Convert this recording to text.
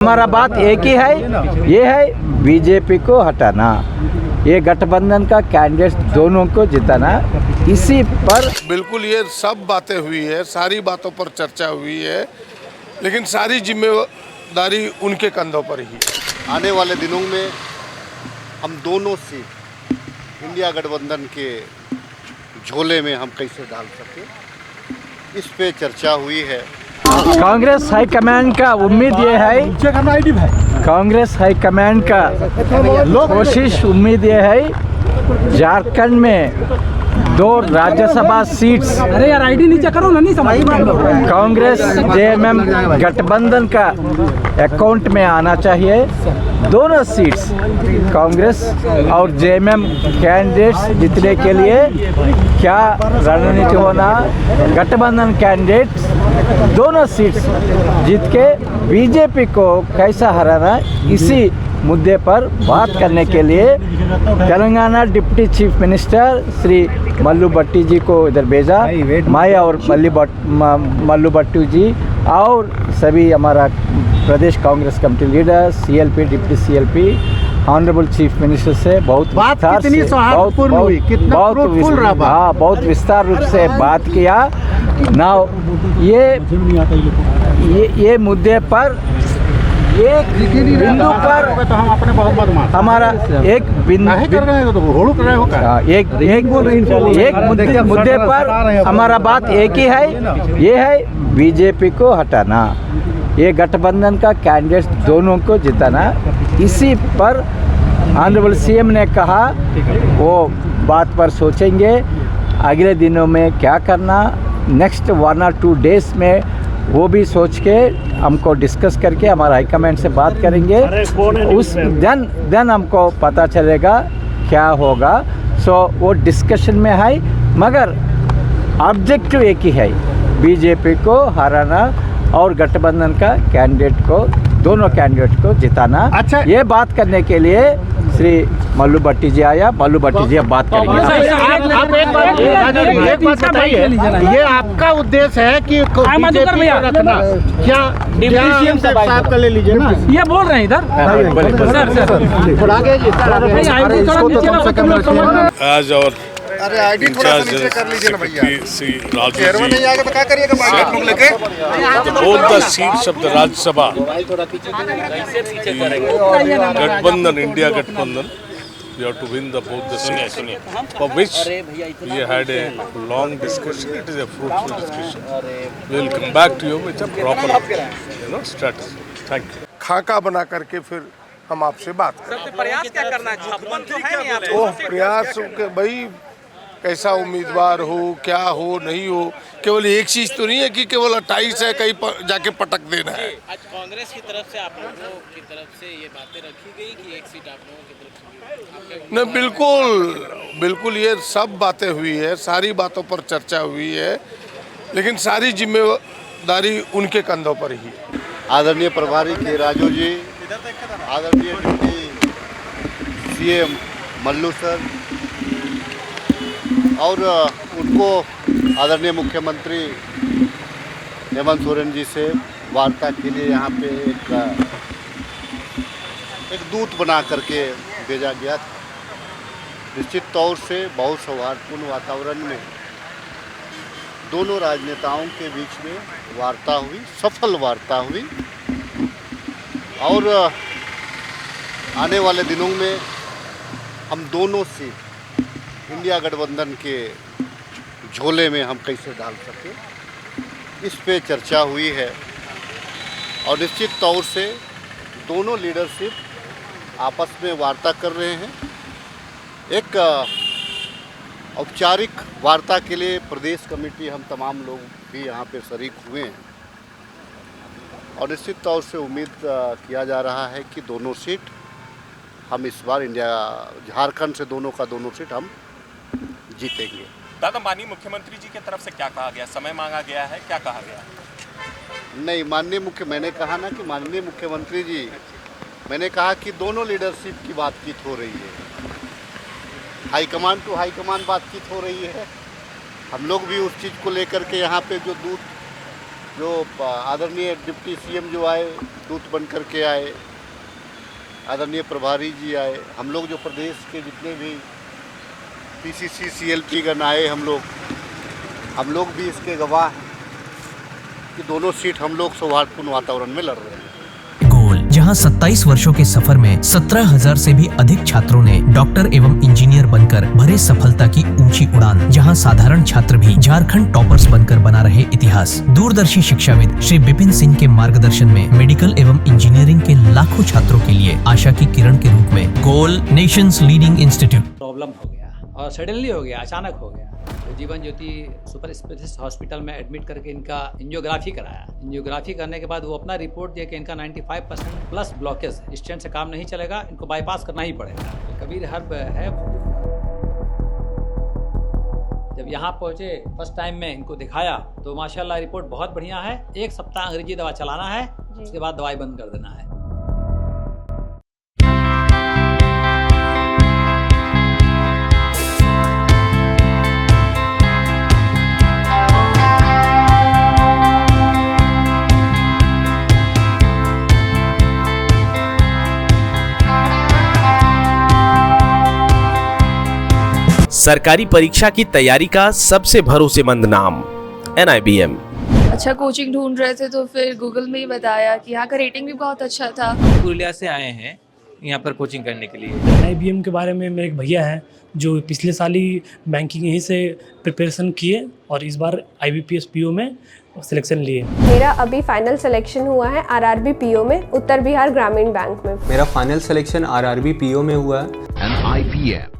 हमारा बात एक ही है, ये है बीजेपी को हटाना, ये गठबंधन का कैंडिडेट दोनों को जिताना, इसी पर बिल्कुल ये सब बातें हुई है, सारी बातों पर चर्चा हुई है, लेकिन सारी जिम्मेदारी उनके कंधों पर ही है। आने वाले दिनों में हम दोनों सीट इंडिया गठबंधन के झोले में हम कैसे डाल सकें, इस पे चर्चा हुई है। कांग्रेस हाईकमांड का उम्मीद ये है, कांग्रेस हाईकमांड का कोशिश उम्मीद ये है, झारखंड में 2 राज्यसभा सीट्स अरे यार आईडी नीचे करो ना, नहीं समझ कांग्रेस जेएमएम गठबंधन का अकाउंट में आना चाहिए। दोनों सीट्स कांग्रेस और जेएमएम कैंडिडेट्स जीतने के लिए क्या रणनीति होना, गठबंधन कैंडिडेट्स दोनों सीट्स जीत के बीजेपी को कैसा हराना, इसी मुद्दे पर बात करने के लिए Telangana deputy chief minister Shri Mallu Bhatti ji को इधर भेजा। मैं और मल्लू भट्टी जी और सभी हमारा प्रदेश Congress committee leader, CLP, deputy CLP, honourable chief minister से बहुत बहुत विस्तार रूप से बात किया। नाउ ये मुद्दे पर एक बिंदु पर हमारा एक मुद्दे पर हमारा बात एक ही है, ये है बीजेपी को हटाना, ये गठबंधन का कैंडिडेट दोनों को जिताना। इसी पर ऑनरेबल सीएम ने कहा वो बात पर सोचेंगे, अगले दिनों में क्या करना, नेक्स्ट 1 or 2 डेज में वो भी सोच के हमको डिस्कस करके हमारा हाईकमांड से बात करेंगे, उस देन हमको पता चलेगा क्या होगा। सो वो डिस्कशन में है, मगर ऑब्जेक्टिव एक ही है, बीजेपी को हराना और गठबंधन का कैंडिडेट को, दोनों कैंडिडेट को जिताना। अच्छा, ये बात करने के लिए श्री मल्लू भट्टी जी आया। मल्लू भट्टी जी अब बात करेंगे। आप एक बात बताइए, ये आपका उद्देश्य है कि बीजेपी को रखना, क्या डिप्टी साहब का ले लीजिए ना, ये बोल रहे हैं इधर आज और अरे आईडी थोड़ा सा नीचे कर लीजिए ना भैया, राजू नहीं आएगा तो क्या करिएगा, आप लोग लेके both the seats of the Rajya Sabha, Gठबंधन, India Gठबंधन, we have to win both the seats, for which we had a long discussion. It is a fruitful discussion. We will come back to you with a proper, strategy. Thank you. खाका बना करके फिर हम आपसे बात करें। प्रयास क्या करना है? वो प्रयास के भाई कैसा उम्मीदवार हो, क्या हो, नहीं हो, केवल एक चीज तो नहीं है कि केवल 28 है कहीं जाके पटक देना है। आज कांग्रेस की तरफ से आप लोगों की तरफ से ये बातें रखी गई कि एक सीट आप लोगों की तरफ से, नहीं, बिल्कुल ये सब बातें हुई है, सारी बातों पर चर्चा हुई है, लेकिन सारी जिम्मेदारी उनके कंधों पर ही है। आदरणीय प्रभारी के राजू जी, आदरणीय डिप्टी सीएम मल्लू सर और उनको आदरणीय मुख्यमंत्री हेमंत सोरेन जी से वार्ता के लिए यहाँ पे एक दूत बना करके भेजा गया था। निश्चित तौर से बहुत सौहार्दपूर्ण वातावरण में दोनों राजनेताओं के बीच में वार्ता हुई, सफल वार्ता हुई, और आने वाले दिनों में हम दोनों सीट इंडिया गठबंधन के झोले में हम कैसे डाल सकें, इस पे चर्चा हुई है। और निश्चित तौर से दोनों लीडरशिप आपस में वार्ता कर रहे हैं। एक औपचारिक वार्ता के लिए प्रदेश कमेटी हम तमाम लोग भी यहाँ पे शरीक हुए हैं, और निश्चित तौर से उम्मीद किया जा रहा है कि दोनों सीट हम इस बार झारखंड से दोनों सीट हम जीतेंगे। दादा, माननीय मुख्यमंत्री जी की तरफ से क्या कहा गया, समय मांगा गया है, क्या कहा गया? नहीं, मैंने कहा ना कि माननीय मुख्यमंत्री जी, मैंने कहा कि दोनों लीडरशिप की बातचीत हो रही है, हाईकमान टू हाईकमान बातचीत हो रही है। हम लोग भी उस चीज़ को लेकर के यहाँ पे जो दूत जो आदरणीय डिप्टी सीएम जो आए, दूत बन करके आए, आदरणीय प्रभारी जी आए, हम लोग जो प्रदेश के जितने भी पीसीसी सीएलपी गण आए, हम लोग भी इसके गवाह हैं कि दोनों सीट हम लोग सौहार्दपूर्ण वातावरण में लड़ रहे हैं। जहां 27 वर्षों के सफर में 17,000 से भी अधिक छात्रों ने डॉक्टर एवं इंजीनियर बनकर भरे सफलता की ऊंची उड़ान, जहां साधारण छात्र भी झारखंड टॉपर्स बनकर बना रहे इतिहास। दूरदर्शी शिक्षाविद श्री विपिन सिंह के मार्गदर्शन में मेडिकल एवं इंजीनियरिंग के लाखों छात्रों के लिए आशा की किरण के रूप में गोल नेशंस लीडिंग इंस्टीट्यूट। प्रॉब्लम हो गया और सडनली हो गया, अचानक हो गया। तो Jeevan Jyoti super specialist hospital में एडमिट करके इनका एंजियोग्राफी कराया। एंजियोग्राफी करने के बाद वो अपना रिपोर्ट दिया कि इनका 95% प्लस ब्लॉकेज, स्टेंट से काम नहीं चलेगा, इनको बाईपास करना ही पड़ेगा। तो कबीर हर्ब है। जब यहाँ पहुँचे फर्स्ट टाइम में इनको दिखाया तो माशाल्लाह रिपोर्ट बहुत बढ़िया है। 1 सप्ताह अंग्रेजी दवा चलाना है, उसके बाद दवाई बंद कर देना है। सरकारी परीक्षा की तैयारी का सबसे भरोसेमंद नाम NIBM। अच्छा कोचिंग ढूंढ रहे थे तो फिर गूगल में ही बताया कि यहाँ का रेटिंग भी बहुत अच्छा था। पुरुलिया से आए हैं यहाँ पर कोचिंग करने के लिए। NIBM के बारे में मेरे एक भैया हैं जो पिछले साल ही बैंकिंग यहीं से प्रिपरेशन किए और इस बार IBPS PO में सिलेक्शन लिए। मेरा अभी फाइनल सिलेक्शन हुआ है RRB PO में, उत्तर बिहार ग्रामीण बैंक में। मेरा फाइनल सिलेक्शन RRB PO में हुआ है। NIBM